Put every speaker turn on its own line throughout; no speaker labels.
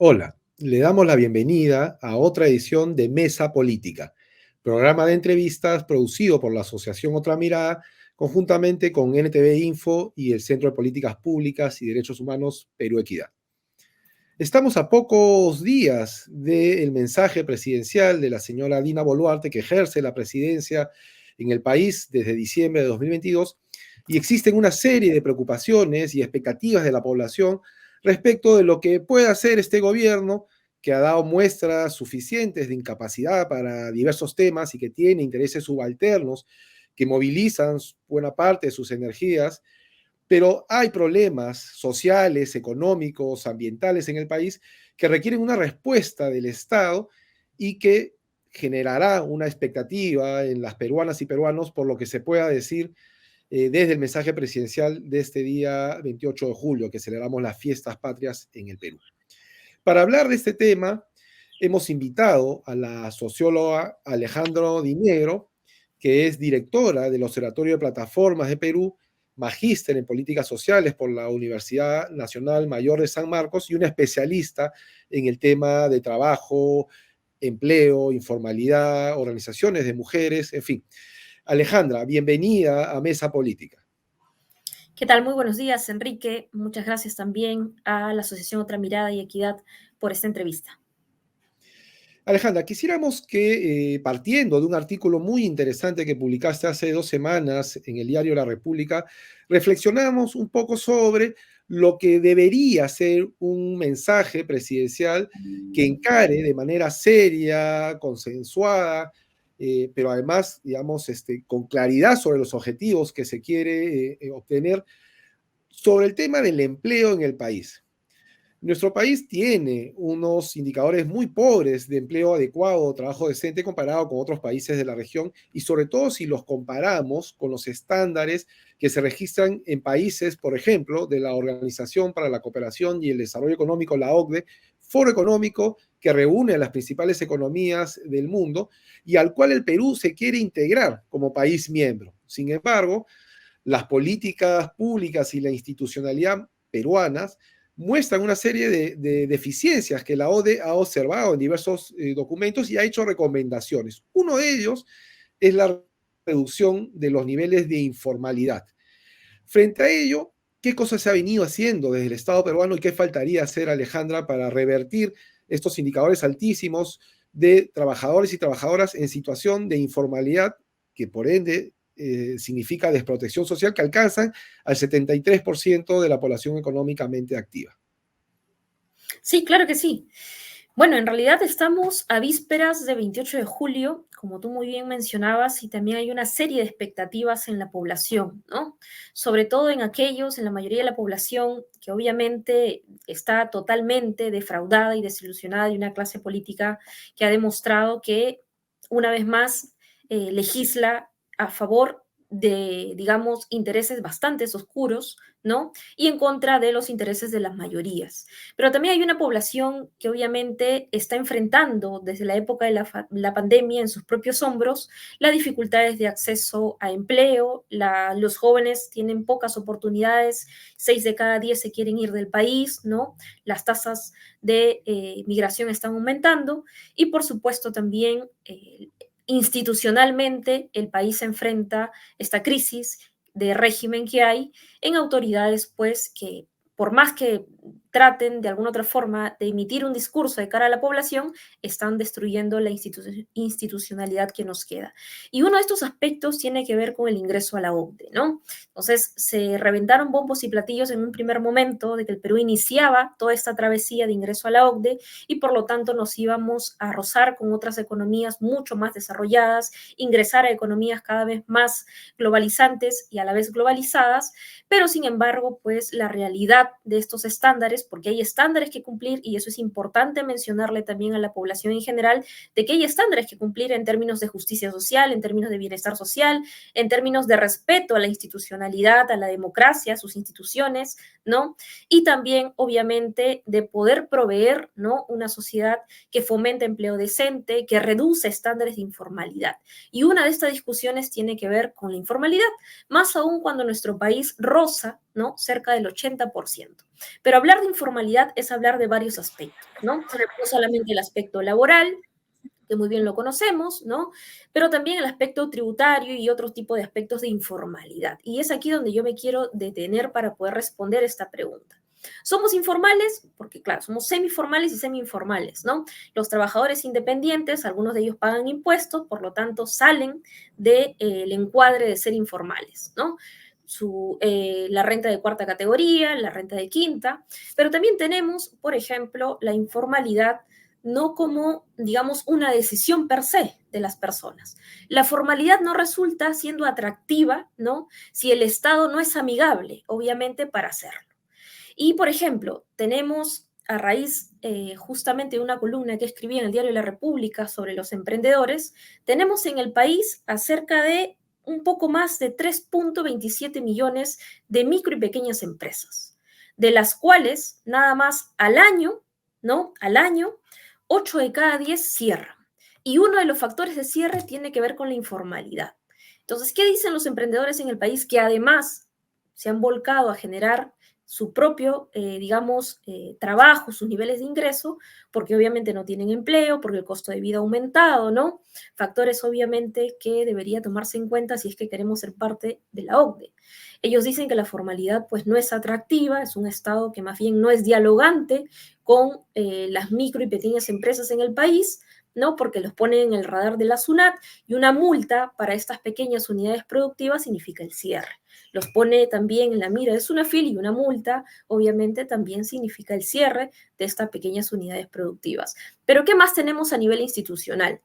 Hola, le damos la bienvenida a otra edición de Mesa Política, programa de entrevistas producido por la Asociación Otra Mirada, conjuntamente con NTV Info y el Centro de Políticas Públicas y Derechos Humanos Perú Equidad. Estamos a pocos días del mensaje presidencial de la señora Dina Boluarte, que ejerce la presidencia en el país desde diciembre de 2022, y existen una serie de preocupaciones y expectativas de la población respecto de lo que puede hacer este gobierno, que ha dado muestras suficientes de incapacidad para diversos temas y que tiene intereses subalternos que movilizan buena parte de sus energías, pero hay problemas sociales, económicos, ambientales en el país que requieren una respuesta del Estado y que generará una expectativa en las peruanas y peruanos por lo que se pueda decir desde el mensaje presidencial de este día 28 de julio, que celebramos las fiestas patrias en el Perú. Para hablar de este tema, hemos invitado a la socióloga Alejandra Dinegro, que es directora del Observatorio de Plataformas de Perú, magíster en políticas sociales por la Universidad Nacional Mayor de San Marcos y una especialista en el tema de trabajo, empleo, informalidad, organizaciones de mujeres, en fin. Alejandra, bienvenida a Mesa Política.
¿Qué tal? Muy buenos días, Enrique. Muchas gracias también a la Asociación Otra Mirada y Equidad por esta entrevista.
Alejandra, quisiéramos que, partiendo de un artículo muy interesante que publicaste hace 2 semanas en el diario La República, reflexionamos un poco sobre lo que debería ser un mensaje presidencial que encare de manera seria, consensuada, pero además, digamos, con claridad sobre los objetivos que se quiere obtener sobre el tema del empleo en el país. Nuestro país tiene unos indicadores muy pobres de empleo adecuado, trabajo decente comparado con otros países de la región y sobre todo si los comparamos con los estándares que se registran en países, por ejemplo, de la Organización para la Cooperación y el Desarrollo Económico, la OCDE, foro económico que reúne a las principales economías del mundo y al cual el Perú se quiere integrar como país miembro. Sin embargo, las políticas públicas y la institucionalidad peruanas muestran una serie de deficiencias que la ODE ha observado en diversos documentos y ha hecho recomendaciones. Uno de ellos es la reducción de los niveles de informalidad. Frente a ello, ¿qué cosas se ha venido haciendo desde el Estado peruano y qué faltaría hacer, Alejandra, para revertir estos indicadores altísimos de trabajadores y trabajadoras en situación de informalidad, que por ende significa desprotección social, que alcanzan al 73% de la población económicamente activa?
Sí, claro que sí. Bueno, en realidad estamos a vísperas de 28 de julio, como tú muy bien mencionabas, y también hay una serie de expectativas en la población, ¿no? Sobre todo en aquellos, en la mayoría de la población, que obviamente está totalmente defraudada y desilusionada de una clase política que ha demostrado que, una vez más, legisla a favor de, digamos, intereses bastante oscuros, ¿no? Y en contra de los intereses de las mayorías. Pero también hay una población que obviamente está enfrentando desde la época de la pandemia en sus propios hombros las dificultades de acceso a empleo, los jóvenes tienen pocas oportunidades, 6 de cada 10 se quieren ir del país, ¿no? Las tasas de migración están aumentando y por supuesto también institucionalmente el país se enfrenta esta crisis de régimen que hay en autoridades, pues, que por más que traten de alguna otra forma de emitir un discurso de cara a la población, están destruyendo la institucionalidad que nos queda. Y uno de estos aspectos tiene que ver con el ingreso a la OCDE, ¿no? Entonces, se reventaron bombos y platillos en un primer momento de que el Perú iniciaba toda esta travesía de ingreso a la OCDE y por lo tanto nos íbamos a rozar con otras economías mucho más desarrolladas, ingresar a economías cada vez más globalizantes y a la vez globalizadas, pero sin embargo, pues la realidad de estos estándares, porque hay estándares que cumplir y eso es importante mencionarle también a la población en general, de que hay estándares que cumplir en términos de justicia social, en términos de bienestar social, en términos de respeto a la institucionalidad, a la democracia, a sus instituciones, ¿no? Y también, obviamente, de poder proveer, ¿no? Una sociedad que fomente empleo decente, que reduce estándares de informalidad. Y una de estas discusiones tiene que ver con la informalidad, más aún cuando nuestro país roza ¿no? Cerca del 80%. Pero hablar de informalidad es hablar de varios aspectos, ¿no? No solamente el aspecto laboral, que muy bien lo conocemos, ¿no? Pero también el aspecto tributario y otro tipo de aspectos de informalidad. Y es aquí donde yo me quiero detener para poder responder esta pregunta. ¿Somos informales? Porque claro, somos semiformales y semi-informales, ¿no? Los trabajadores independientes, algunos de ellos pagan impuestos, por lo tanto salen del encuadre de ser informales, ¿no? La renta de cuarta categoría, la renta de quinta, pero también tenemos, por ejemplo, la informalidad no como, digamos, una decisión per se de las personas. La formalidad no resulta siendo atractiva, ¿no? Si el Estado no es amigable, obviamente, para hacerlo. Y, por ejemplo, tenemos a raíz justamente de una columna que escribí en el diario La República sobre los emprendedores, tenemos en el país acerca de un poco más de 3.27 millones de micro y pequeñas empresas, de las cuales nada más al año, ¿no? Al año, 8 de cada 10 cierran. Y uno de los factores de cierre tiene que ver con la informalidad. Entonces, ¿qué dicen los emprendedores en el país que además se han volcado a generar su propio, digamos, trabajo, sus niveles de ingreso, porque obviamente no tienen empleo, porque el costo de vida ha aumentado, ¿no? Factores obviamente que debería tomarse en cuenta si es que queremos ser parte de la OCDE. Ellos dicen que la formalidad pues no es atractiva, es un Estado que más bien no es dialogante con las micro y pequeñas empresas en el país, ¿no? Porque los ponen en el radar de la SUNAT y una multa para estas pequeñas unidades productivas significa el cierre. Los pone también en la mira de SUNAFIL y una multa, obviamente, también significa el cierre de estas pequeñas unidades productivas. Pero ¿qué más tenemos a nivel institucional?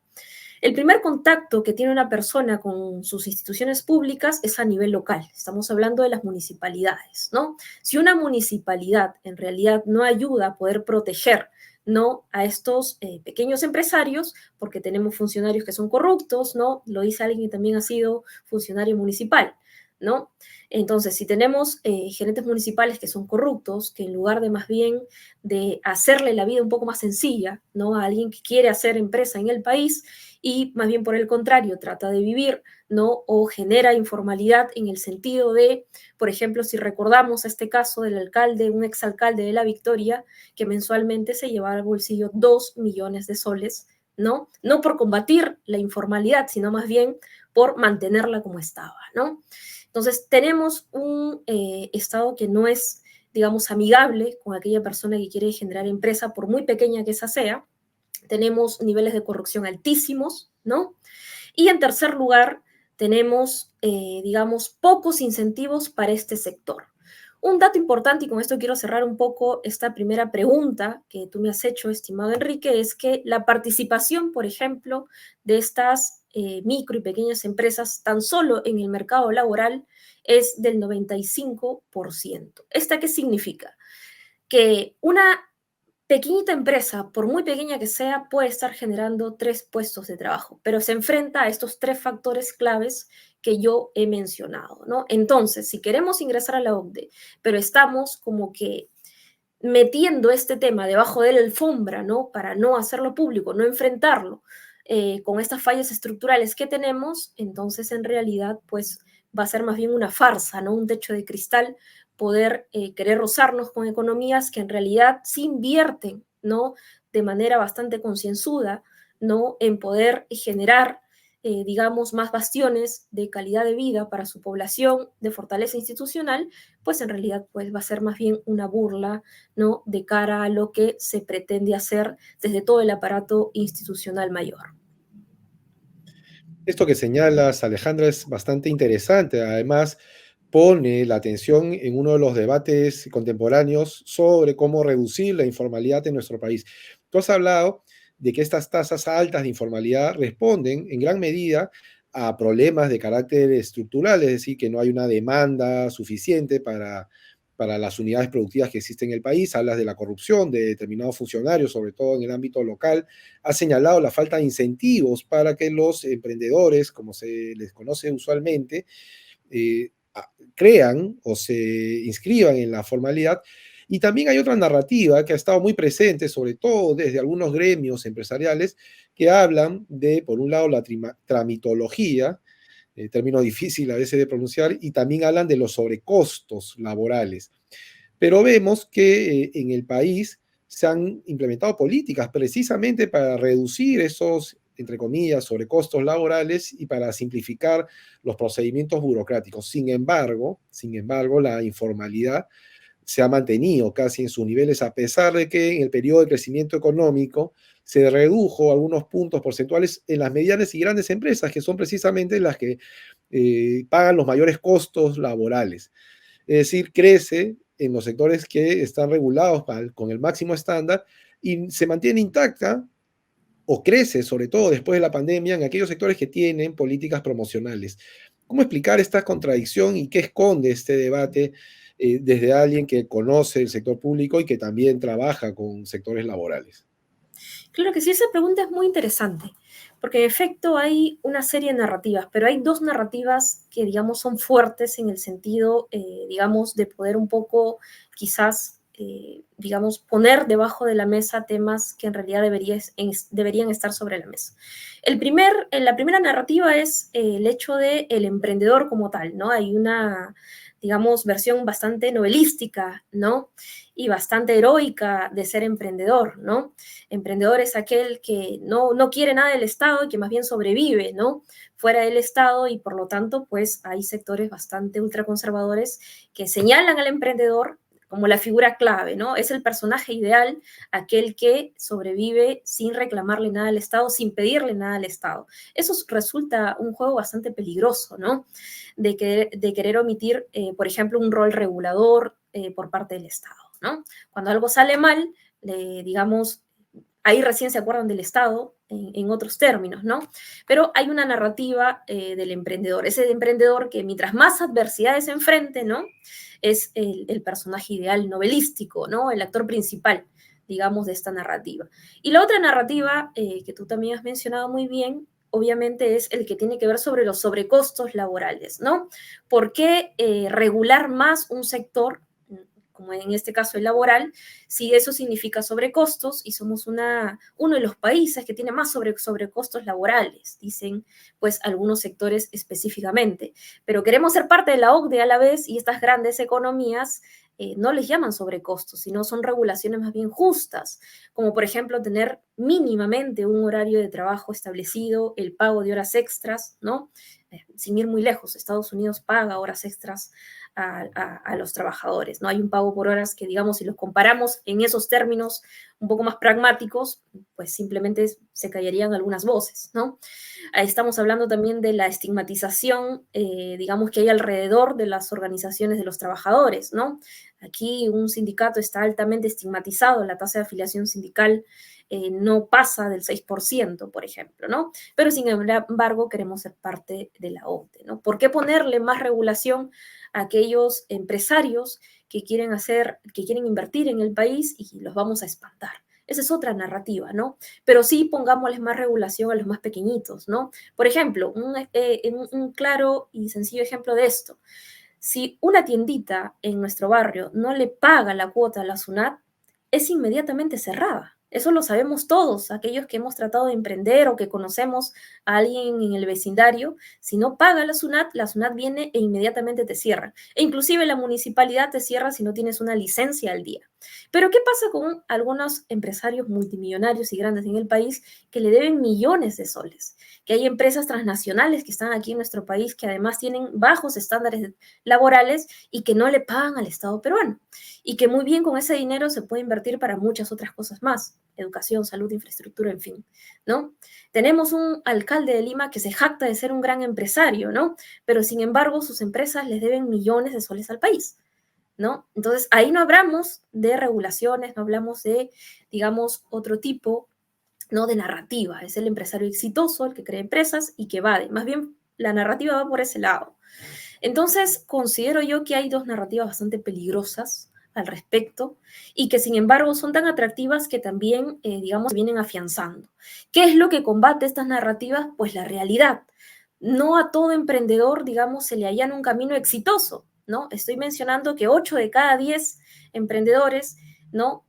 El primer contacto que tiene una persona con sus instituciones públicas es a nivel local. Estamos hablando de las municipalidades, ¿no? Si una municipalidad en realidad no ayuda a poder proteger, ¿no? A estos pequeños empresarios, porque tenemos funcionarios que son corruptos, ¿no? Lo dice alguien que también ha sido funcionario municipal, ¿no? Entonces, si tenemos gerentes municipales que son corruptos, que en lugar de más bien de hacerle la vida un poco más sencilla, ¿no? A alguien que quiere hacer empresa en el país y más bien por el contrario trata de vivir, ¿no? O genera informalidad en el sentido de, por ejemplo, si recordamos este caso del alcalde, un exalcalde de La Victoria, que mensualmente se llevaba al bolsillo 2 millones de soles, ¿no? No por combatir la informalidad, sino más bien por mantenerla como estaba, ¿no? Entonces, tenemos un Estado que no es, digamos, amigable con aquella persona que quiere generar empresa, por muy pequeña que esa sea. Tenemos niveles de corrupción altísimos, ¿no? Y en tercer lugar, tenemos, digamos, pocos incentivos para este sector. Un dato importante, y con esto quiero cerrar un poco esta primera pregunta que tú me has hecho, estimado Enrique, es que la participación, por ejemplo, de estas micro y pequeñas empresas tan solo en el mercado laboral es del 95%. ¿Esta qué significa? Que una pequeñita empresa, por muy pequeña que sea, puede estar generando 3 puestos de trabajo, pero se enfrenta a estos 3 factores claves que yo he mencionado, ¿no? Entonces, si queremos ingresar a la OCDE, pero estamos como que metiendo este tema debajo de la alfombra, ¿no? Para no hacerlo público, no enfrentarlo con estas fallas estructurales que tenemos, entonces en realidad, pues va a ser más bien una farsa, ¿no? Un techo de cristal, poder querer rozarnos con economías que en realidad sí invierten, ¿no? De manera bastante concienzuda, ¿no? En poder generar digamos, más bastiones de calidad de vida para su población, de fortaleza institucional, pues en realidad pues, va a ser más bien una burla, ¿no? De cara a lo que se pretende hacer desde todo el aparato institucional mayor.
Esto que señalas, Alejandra, es bastante interesante. Además, pone la atención en uno de los debates contemporáneos sobre cómo reducir la informalidad en nuestro país. Tú has hablado de que estas tasas altas de informalidad responden en gran medida a problemas de carácter estructural, es decir, que no hay una demanda suficiente para las unidades productivas que existen en el país. Hablas de la corrupción de determinados funcionarios, sobre todo en el ámbito local. Has señalado la falta de incentivos para que los emprendedores, como se les conoce usualmente, eh, crean o se inscriban en la formalidad. Y también hay otra narrativa que ha estado muy presente, sobre todo desde algunos gremios empresariales, que hablan de, por un lado, la tramitología, término difícil a veces de pronunciar, y también hablan de los sobrecostos laborales. Pero vemos que en el país se han implementado políticas precisamente para reducir esos, entre comillas, sobrecostos laborales y para simplificar los procedimientos burocráticos. Sin embargo, la informalidad se ha mantenido casi en sus niveles, a pesar de que en el periodo de crecimiento económico se redujo algunos puntos porcentuales en las medianas y grandes empresas, que son precisamente las que pagan los mayores costos laborales. Es decir, crece en los sectores que están regulados con el máximo estándar y se mantiene intacta o crece, sobre todo después de la pandemia, en aquellos sectores que tienen políticas promocionales. ¿Cómo explicar esta contradicción y qué esconde este debate desde alguien que conoce el sector público y que también trabaja con sectores laborales?
Claro que sí, esa pregunta es muy interesante, porque en efecto hay una serie de narrativas, pero hay dos narrativas que, digamos, son fuertes en el sentido, digamos, de poder un poco, quizás, digamos, poner debajo de la mesa temas que en realidad deberían estar sobre la mesa. La primera narrativa es el hecho del emprendedor como tal, ¿no? Hay una, digamos, versión bastante novelística, ¿no? Y bastante heroica de ser emprendedor, ¿no? Emprendedor es aquel que no quiere nada del Estado y que más bien sobrevive, ¿no? Fuera del Estado, y por lo tanto, pues hay sectores bastante ultraconservadores que señalan al emprendedor como la figura clave, ¿no? Es el personaje ideal, aquel que sobrevive sin reclamarle nada al Estado, sin pedirle nada al Estado. Eso resulta un juego bastante peligroso, ¿no? De querer omitir, por ejemplo, un rol regulador por parte del Estado, ¿no? Cuando algo sale mal, digamos, ahí recién se acuerdan del Estado en otros términos, ¿no? Pero hay una narrativa del emprendedor, ese emprendedor que mientras más adversidades se enfrente, ¿no? Es el personaje ideal novelístico, ¿no? El actor principal, digamos, de esta narrativa. Y la otra narrativa que tú también has mencionado muy bien, obviamente es el que tiene que ver sobre los sobrecostos laborales, ¿no? ¿Por qué regular más un sector, como en este caso el laboral, si eso significa sobrecostos y somos uno de los países que tiene más sobrecostos laborales, dicen pues algunos sectores específicamente. Pero queremos ser parte de la OCDE a la vez y estas grandes economías no les llaman sobrecostos, sino son regulaciones más bien justas, como por ejemplo tener mínimamente un horario de trabajo establecido, el pago de horas extras, ¿no? Sin ir muy lejos, Estados Unidos paga horas extras a los trabajadores, ¿no? Hay un pago por horas que, digamos, si los comparamos en esos términos un poco más pragmáticos, pues simplemente se callarían algunas voces, ¿no? Estamos hablando también de la estigmatización, digamos, que hay alrededor de las organizaciones de los trabajadores, ¿no? Aquí un sindicato está altamente estigmatizado, la tasa de afiliación sindical no pasa del 6%, por ejemplo, ¿no? Pero sin embargo queremos ser parte de la OCDE, ¿no? ¿Por qué ponerle más regulación a aquellos empresarios que quieren invertir en el país y los vamos a espantar? Esa es otra narrativa, ¿no? Pero sí pongámosles más regulación a los más pequeñitos, ¿no? Por ejemplo, un claro y sencillo ejemplo de esto. Si una tiendita en nuestro barrio no le paga la cuota a la SUNAT, es inmediatamente cerrada. Eso lo sabemos todos, aquellos que hemos tratado de emprender o que conocemos a alguien en el vecindario. Si no paga la SUNAT viene e inmediatamente te cierra. E inclusive la municipalidad te cierra si no tienes una licencia al día. Pero ¿qué pasa con algunos empresarios multimillonarios y grandes en el país que le deben millones de soles? Que hay empresas transnacionales que están aquí en nuestro país que además tienen bajos estándares laborales y que no le pagan al Estado peruano. Y que muy bien con ese dinero se puede invertir para muchas otras cosas más, educación, salud, infraestructura, en fin, ¿no? Tenemos un alcalde de Lima que se jacta de ser un gran empresario, ¿no? Pero sin embargo sus empresas les deben millones de soles al país, ¿no? Entonces ahí no hablamos de regulaciones, no hablamos de, digamos, otro tipo, ¿no? De narrativa. Es el empresario exitoso, el que crea empresas y que evade. Más bien la narrativa va por ese lado. Entonces, considero yo que hay dos narrativas bastante peligrosas al respecto y que sin embargo son tan atractivas que también, digamos, vienen afianzando. ¿Qué es lo que combate estas narrativas? Pues la realidad. No a todo emprendedor, digamos, se le allana un camino exitoso, ¿no? Estoy mencionando que 8 de cada 10 emprendedores, ¿no?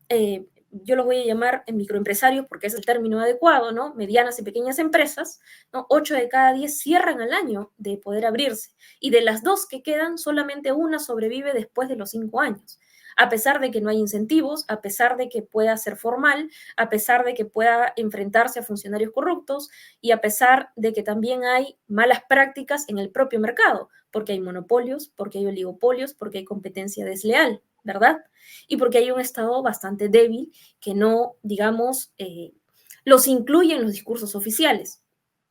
yo los voy a llamar microempresarios porque es el término adecuado, ¿no? Medianas y pequeñas empresas, ¿no? 8 de cada 10 cierran al año de poder abrirse. Y de las 2 que quedan, solamente una sobrevive después de los 5 años. A pesar de que no hay incentivos, a pesar de que pueda ser formal, a pesar de que pueda enfrentarse a funcionarios corruptos y a pesar de que también hay malas prácticas en el propio mercado, porque hay monopolios, porque hay oligopolios, porque hay competencia desleal, ¿verdad? Y porque hay un Estado bastante débil que no, digamos, los incluye en los discursos oficiales.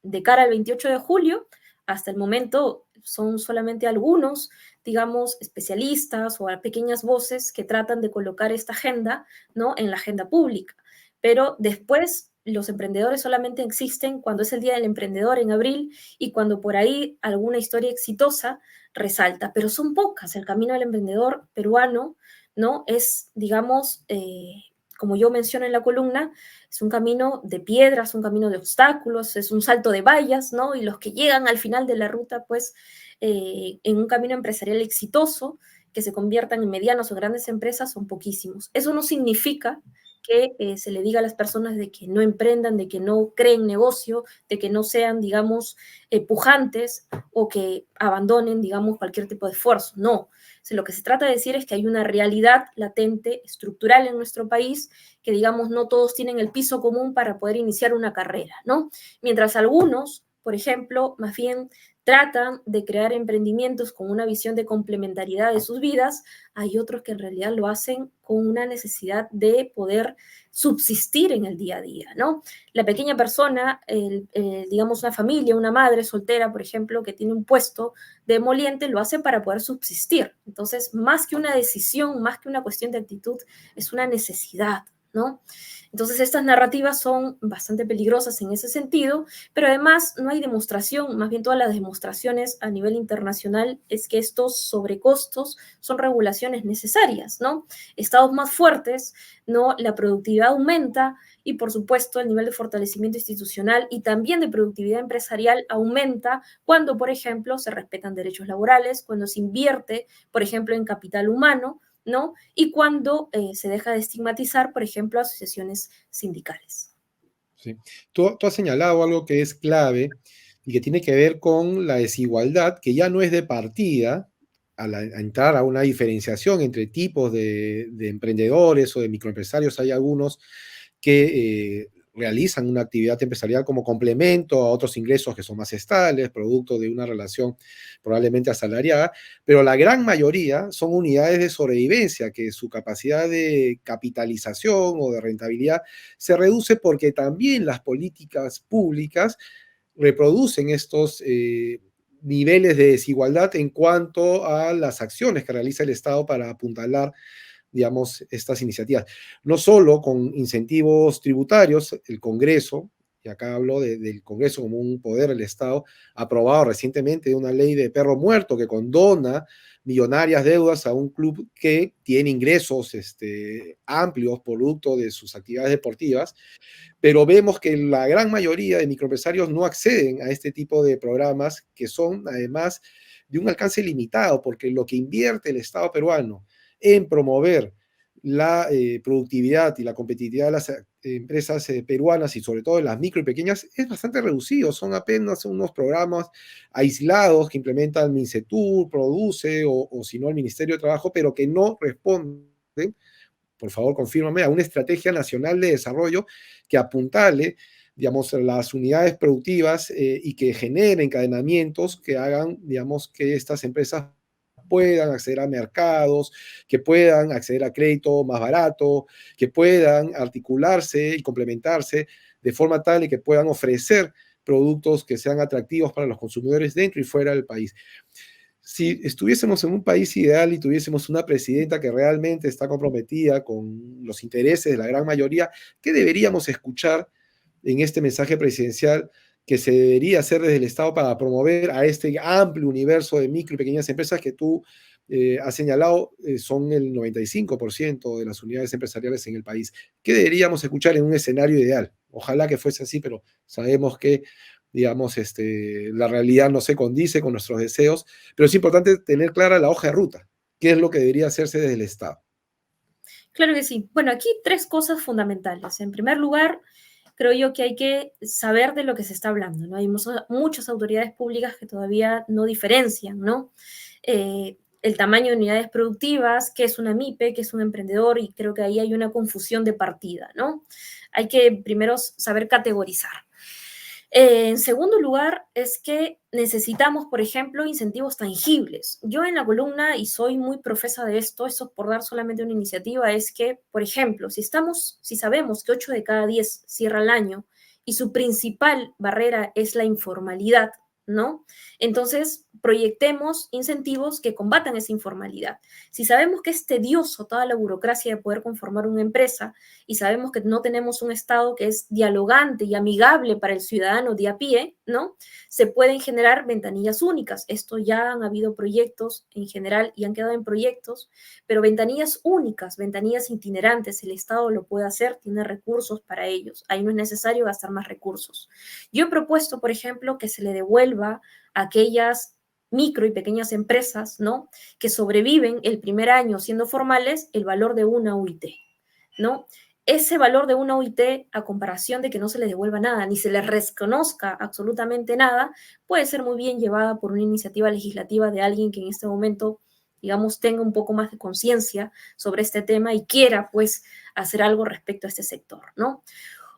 De cara al 28 de julio, hasta el momento son solamente algunos, digamos, especialistas o pequeñas voces que tratan de colocar esta agenda, ¿no?, en la agenda pública. Pero después los emprendedores solamente existen cuando es el Día del Emprendedor en abril y cuando por ahí alguna historia exitosa resalta, pero son pocas. El camino del emprendedor peruano, ¿no?, es, digamos, como yo menciono en la columna, es un camino de piedras, un camino de obstáculos, es un salto de vallas, ¿no? Y los que llegan al final de la ruta, pues, en un camino empresarial exitoso, que se conviertan en medianas o grandes empresas, son poquísimos. Eso no significa que se le diga a las personas de que no emprendan, de que no creen negocio, de que no sean, digamos, pujantes o que abandonen, digamos, cualquier tipo de esfuerzo. No, lo que se trata de decir es que hay una realidad latente, estructural en nuestro país, que, digamos, no todos tienen el piso común para poder iniciar una carrera, ¿no? Mientras algunos, por ejemplo, más bien tratan de crear emprendimientos con una visión de complementariedad de sus vidas, hay otros que en realidad lo hacen con una necesidad de poder subsistir en el día a día, ¿no? La pequeña persona, digamos una familia, una madre soltera, por ejemplo, que tiene un puesto de emoliente, lo hace para poder subsistir. Entonces, más que una decisión, más que una cuestión de actitud, es una necesidad, ¿no? Entonces, estas narrativas son bastante peligrosas en ese sentido, pero además no hay demostración, más bien todas las demostraciones a nivel internacional es que estos sobrecostos son regulaciones necesarias, ¿no? Estados más fuertes, ¿no? La productividad aumenta y, por supuesto, el nivel de fortalecimiento institucional y también de productividad empresarial aumenta cuando, por ejemplo, se respetan derechos laborales, cuando se invierte, por ejemplo, en capital humano, ¿no? Y cuando se deja de estigmatizar, por ejemplo, asociaciones sindicales.
Sí. Tú has señalado algo que es clave y que tiene que ver con la desigualdad, que ya no es de partida a entrar a una diferenciación entre tipos de emprendedores o de microempresarios. Hay algunos que realizan una actividad empresarial como complemento a otros ingresos que son más estables, producto de una relación probablemente asalariada, pero la gran mayoría son unidades de sobrevivencia, que su capacidad de capitalización o de rentabilidad se reduce porque también las políticas públicas reproducen estos niveles de desigualdad en cuanto a las acciones que realiza el Estado para apuntalar, digamos, estas iniciativas. No solo con incentivos tributarios, el Congreso, y acá hablo del Congreso como un poder del Estado, ha aprobado recientemente una ley de perro muerto que condona millonarias deudas a un club que tiene ingresos amplios producto de sus actividades deportivas, pero vemos que la gran mayoría de microempresarios no acceden a este tipo de programas que son además de un alcance limitado, porque lo que invierte el Estado peruano en promover la productividad y la competitividad de las empresas peruanas y sobre todo de las micro y pequeñas es bastante reducido. Son apenas unos programas aislados que implementa el MINCETUR, produce o si no el Ministerio de Trabajo, pero que no responden, por favor confírmame, a una estrategia nacional de desarrollo que apuntale, digamos, las unidades productivas y que genere encadenamientos que hagan, digamos, que estas empresas puedan acceder a mercados, que puedan acceder a crédito más barato, que puedan articularse y complementarse de forma tal de que puedan ofrecer productos que sean atractivos para los consumidores dentro y fuera del país. Si estuviésemos en un país ideal y tuviésemos una presidenta que realmente está comprometida con los intereses de la gran mayoría, ¿qué deberíamos escuchar en este mensaje presidencial que se debería hacer desde el Estado para promover a este amplio universo de micro y pequeñas empresas que tú has señalado son el 95% de las unidades empresariales en el país? ¿Qué deberíamos escuchar en un escenario ideal? Ojalá que fuese así, pero sabemos que, digamos, la realidad no se condice con nuestros deseos, pero es importante tener clara la hoja de ruta, qué es lo que debería hacerse desde el Estado.
Claro que sí. Bueno, aquí tres cosas fundamentales. En primer lugar, creo yo que hay que saber de lo que se está hablando, ¿no? Hay muchas autoridades públicas que todavía no diferencian, ¿no? El tamaño de unidades productivas, qué es una MIPE, qué es un emprendedor, y creo que ahí hay una confusión de partida, ¿no? Hay que primero saber categorizar. En segundo lugar, es que necesitamos, por ejemplo, incentivos tangibles. Yo en la columna, y soy muy profesa de esto, eso es por dar solamente una iniciativa, es que, por ejemplo, si sabemos que 8 de cada 10 cierra el año y su principal barrera es la informalidad, ¿no? Entonces, proyectemos incentivos que combatan esa informalidad. Si sabemos que es tedioso toda la burocracia de poder conformar una empresa, y sabemos que no tenemos un Estado que es dialogante y amigable para el ciudadano de a pie, ¿no? Se pueden generar ventanillas únicas. Esto ya han habido proyectos en general y han quedado en proyectos, pero ventanillas únicas, ventanillas itinerantes, el Estado lo puede hacer, tiene recursos para ellos. Ahí no es necesario gastar más recursos. Yo he propuesto, por ejemplo, que se le devuelva a aquellas micro y pequeñas empresas, ¿no? Que sobreviven el primer año siendo formales, el valor de una UIT, ¿no? Ese valor de una OIT, a comparación de que no se le devuelva nada, ni se le reconozca absolutamente nada, puede ser muy bien llevada por una iniciativa legislativa de alguien que en este momento, digamos, tenga un poco más de conciencia sobre este tema y quiera, pues, hacer algo respecto a este sector, ¿no?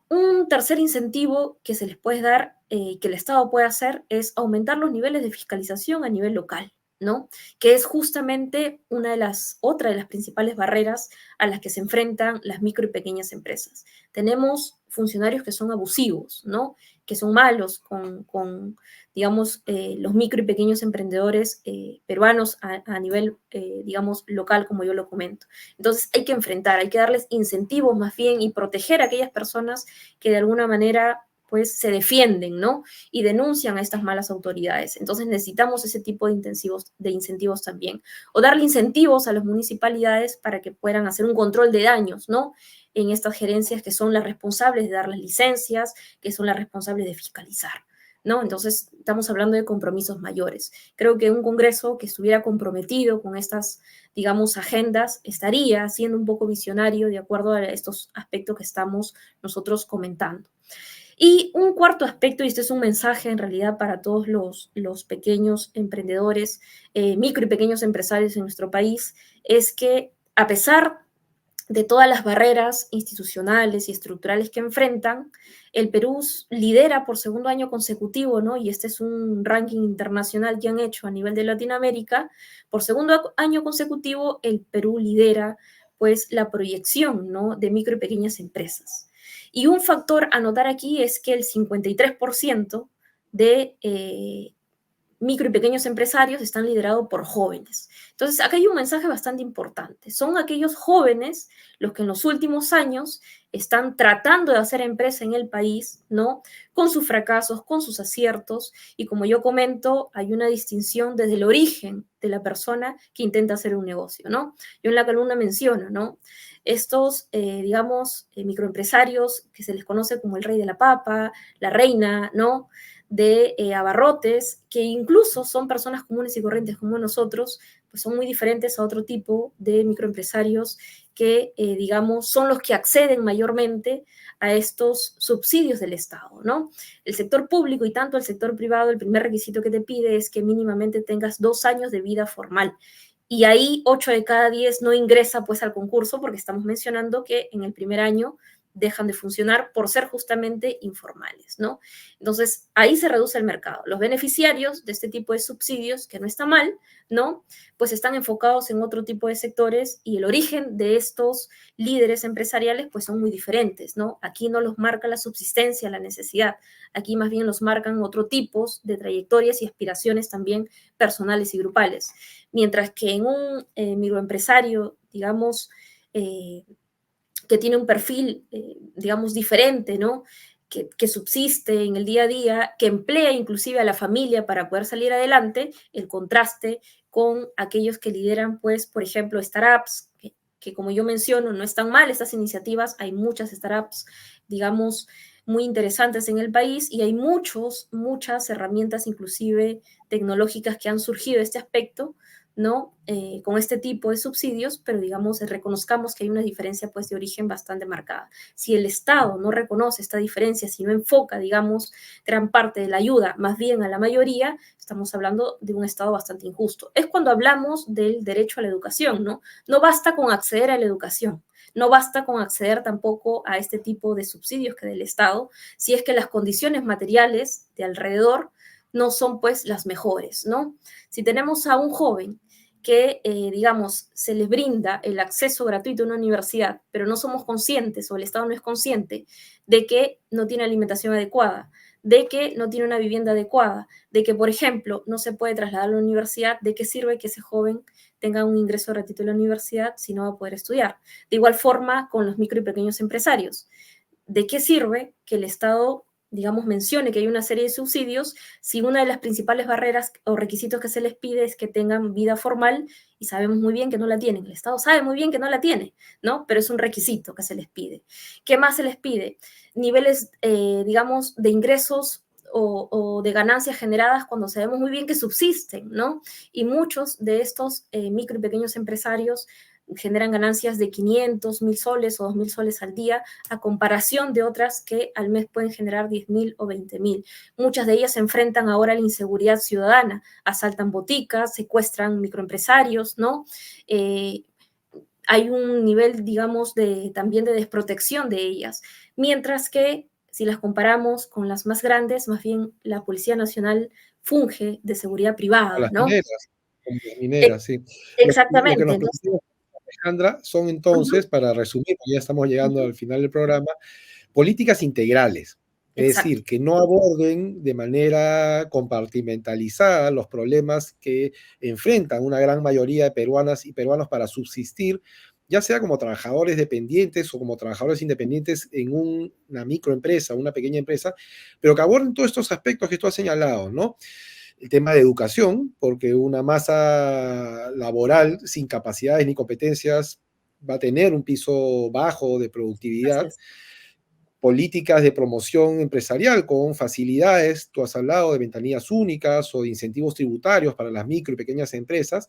Un tercer incentivo que se les puede dar, que el Estado puede hacer, es aumentar los niveles de fiscalización a nivel local, ¿no? Que es justamente otra de las principales barreras a las que se enfrentan las micro y pequeñas empresas. Tenemos funcionarios que son abusivos, ¿no? Que son malos con digamos, los micro y pequeños emprendedores peruanos a nivel, digamos, local, como yo lo comento. Entonces hay que enfrentar, hay que darles incentivos más bien y proteger a aquellas personas que de alguna manera pues se defienden, ¿no? Y denuncian a estas malas autoridades. Entonces necesitamos ese tipo de incentivos también. O darle incentivos a las municipalidades para que puedan hacer un control de daños, ¿no? En estas gerencias que son las responsables de dar las licencias, que son las responsables de fiscalizar, ¿no? Entonces estamos hablando de compromisos mayores. Creo que un Congreso que estuviera comprometido con estas, digamos, agendas estaría siendo un poco visionario de acuerdo a estos aspectos que estamos nosotros comentando. Y un cuarto aspecto, y este es un mensaje en realidad para todos los pequeños emprendedores, micro y pequeños empresarios en nuestro país, es que a pesar de todas las barreras institucionales y estructurales que enfrentan, el Perú lidera por segundo año consecutivo, ¿no? Y este es un ranking internacional que han hecho a nivel de Latinoamérica. Por segundo año consecutivo, el Perú lidera, pues, la proyección, ¿no? De micro y pequeñas empresas. Y un factor a notar aquí es que el 53% de micro y pequeños empresarios están liderados por jóvenes. Entonces, acá hay un mensaje bastante importante. Son aquellos jóvenes los que en los últimos años están tratando de hacer empresa en el país, ¿no? Con sus fracasos, con sus aciertos, y como yo comento, hay una distinción desde el origen de la persona que intenta hacer un negocio, ¿no? Yo en la columna menciono, ¿no? Estos, digamos, microempresarios que se les conoce como el rey de la papa, la reina, ¿no? De abarrotes, que incluso son personas comunes y corrientes como nosotros, pues son muy diferentes a otro tipo de microempresarios que, digamos, son los que acceden mayormente a estos subsidios del Estado, ¿no? El sector público y tanto el sector privado, el primer requisito que te pide es que mínimamente tengas 2 años de vida formal. Y ahí 8 de cada 10 no ingresa pues al concurso porque estamos mencionando que en el primer año dejan de funcionar por ser justamente informales, ¿no? Entonces, ahí se reduce el mercado. Los beneficiarios de este tipo de subsidios, que no está mal, ¿no? Pues están enfocados en otro tipo de sectores y el origen de estos líderes empresariales, pues son muy diferentes, ¿no? Aquí no los marca la subsistencia, la necesidad. Aquí más bien los marcan otro tipos de trayectorias y aspiraciones también personales y grupales. Mientras que en un microempresario, digamos, que tiene un perfil, digamos, diferente, ¿no? Que subsiste en el día a día, que emplea inclusive a la familia para poder salir adelante, el contraste con aquellos que lideran, pues, por ejemplo, startups, que como yo menciono, no están mal estas iniciativas, hay muchas startups, digamos, muy interesantes en el país y hay muchas herramientas, inclusive tecnológicas, que han surgido de este aspecto, ¿no? Con este tipo de subsidios, pero digamos, reconozcamos que hay una diferencia pues de origen bastante marcada. Si el Estado no reconoce esta diferencia, si no enfoca, digamos, gran parte de la ayuda más bien a la mayoría, estamos hablando de un Estado bastante injusto. Es cuando hablamos del derecho a la educación, ¿no? No basta con acceder a la educación. No basta con acceder tampoco a este tipo de subsidios que del Estado, si es que las condiciones materiales de alrededor no son pues las mejores, ¿no? Si tenemos a un joven que, digamos, se les brinda el acceso gratuito a una universidad, pero no somos conscientes o el Estado no es consciente de que no tiene alimentación adecuada, de que no tiene una vivienda adecuada, de que, por ejemplo, no se puede trasladar a la universidad, ¿de qué sirve que ese joven tenga un ingreso gratuito a la universidad si no va a poder estudiar? De igual forma con los micro y pequeños empresarios. ¿De qué sirve que el Estado, digamos, mencione que hay una serie de subsidios si una de las principales barreras o requisitos que se les pide es que tengan vida formal y sabemos muy bien que no la tienen? El Estado sabe muy bien que no la tiene, ¿no? Pero es un requisito que se les pide. ¿Qué más se les pide? Niveles, digamos, de ingresos o de ganancias generadas cuando sabemos muy bien que subsisten, ¿no? Y muchos de estos micro y pequeños empresarios generan ganancias de 500, 1000 soles o 2000 soles al día, a comparación de otras que al mes pueden generar 10.000 o 20.000. Muchas de ellas se enfrentan ahora a la inseguridad ciudadana, asaltan boticas, secuestran microempresarios, ¿no? Hay un nivel, digamos, también de desprotección de ellas, mientras que si las comparamos con las más grandes, más bien la Policía Nacional funge de seguridad
A
privada,
las
¿no?
mineras, como las mineras, sí. Lo que
Exactamente,
nos
entonces,
plantea Alejandra son
uh
entonces,
-huh,
para resumir, ya estamos
uh
llegando
-huh,
al final del programa, políticas integrales, es
exacto,
decir, que no aborden de manera compartimentalizada los problemas que enfrentan una gran mayoría de peruanas y peruanos para subsistir, ya sea como trabajadores dependientes o como trabajadores independientes en una microempresa, una pequeña empresa, pero que aborden todos estos aspectos que tú has señalado, ¿no? El tema de educación, porque una masa laboral sin capacidades ni competencias va a tener un piso bajo de
así
productividad.
es.
Políticas de promoción empresarial con facilidades, tú has hablado de ventanillas únicas o de incentivos tributarios para las micro y pequeñas empresas,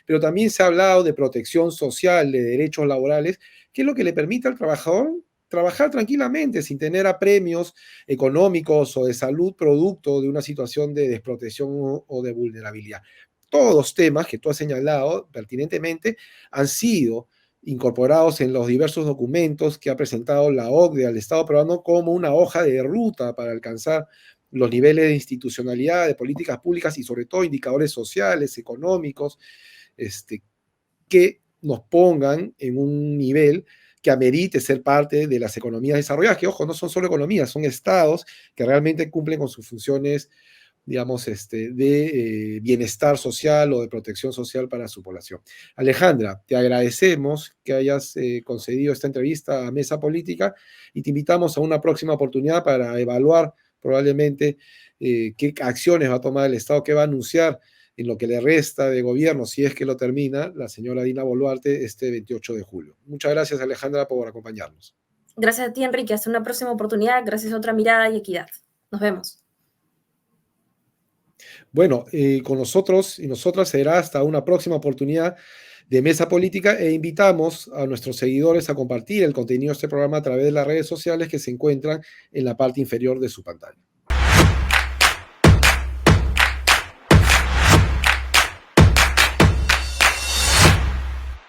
pero también se ha hablado de protección social, de derechos laborales, que es lo que le permite al trabajador trabajar tranquilamente sin tener apremios económicos o de salud producto de una situación de desprotección o de vulnerabilidad. Todos los temas que tú has señalado pertinentemente han sido incorporados en los diversos documentos que ha presentado la OCDE al Estado peruano como una hoja de ruta para alcanzar los niveles de institucionalidad, de políticas públicas y sobre todo indicadores sociales, económicos, que nos pongan en un nivel que amerite ser parte de las economías desarrolladas, que ojo, no son solo economías, son estados que realmente cumplen con sus funciones, digamos, de bienestar social o de protección social para su población. Alejandra, te agradecemos que hayas concedido esta entrevista a Mesa Política y te invitamos a una próxima oportunidad para evaluar probablemente qué acciones va a tomar el Estado, qué va a anunciar en lo que le resta de gobierno, si es que lo termina, la señora Dina Boluarte este 28 de julio. Muchas gracias, Alejandra, por acompañarnos.
Gracias a ti, Enrique. Hasta una próxima oportunidad. Gracias a otra mirada y equidad. Nos vemos.
Bueno, con nosotros y nosotras será hasta una próxima oportunidad de Mesa Política e invitamos a nuestros seguidores a compartir el contenido de este programa a través de las redes sociales que se encuentran en la parte inferior de su pantalla.